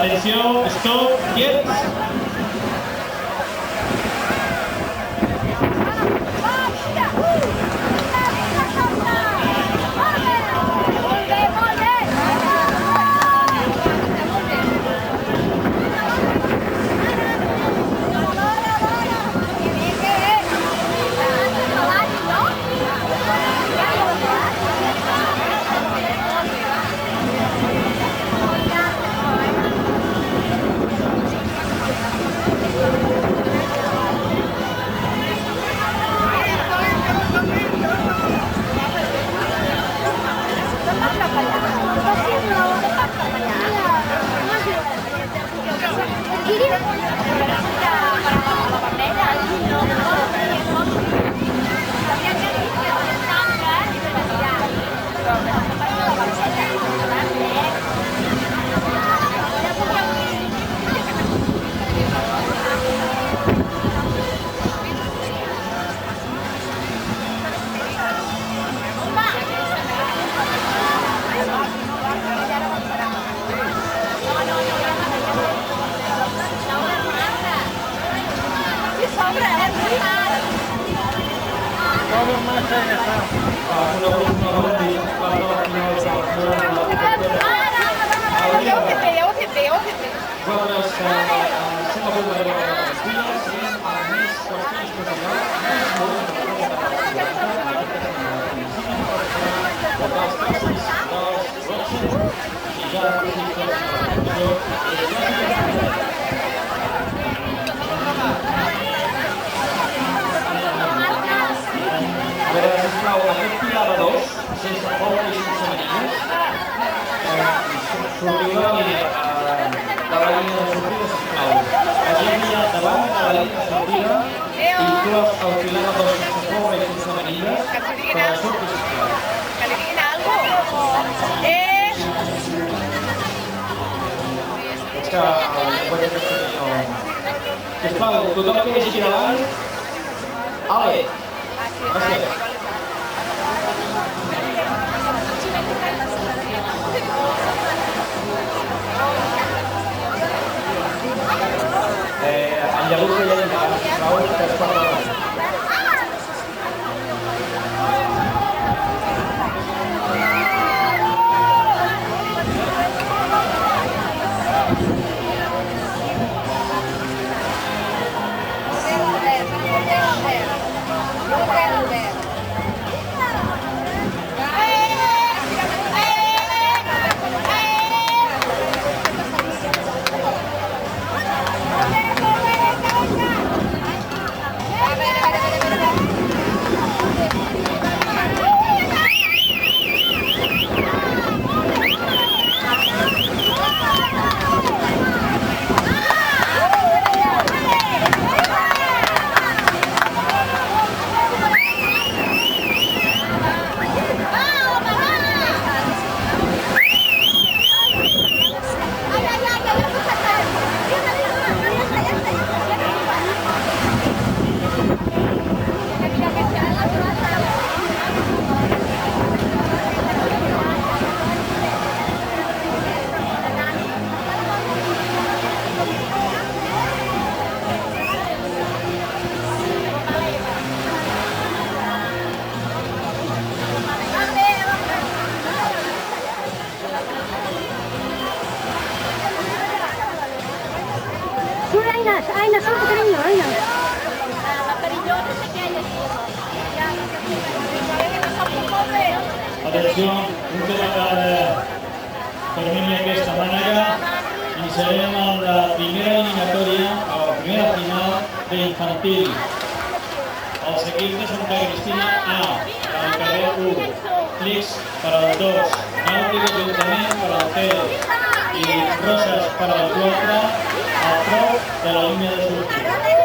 Atenció, stop, quiet. Aquest tirador, sense pols i sense manilles, sortirà de la línia de sortida, sisplau. Agenda davant de la línia de sortida i clos el tirador sense pols i sense manilles per a sortir, sisplau. Que li diguin alguna cosa. És que el guanya aquest senyor... Sisplau, tothom que vagi aquí davant... Ale! Gràcies. El llagut que hi ha endavant, sisplau, 3 quarts d'hora. Aina, solo cariño, Aina. Atenció, un cop termini aquesta mànega, iniciarem en la primera eliminatòria, a la primera final d'infantil. Els equips de Santa Cristina A, al carrer 1, Flix per al 2, Nàutic Ajuntament per al 3 i Roses per al 4, a prop de la línia de sortida.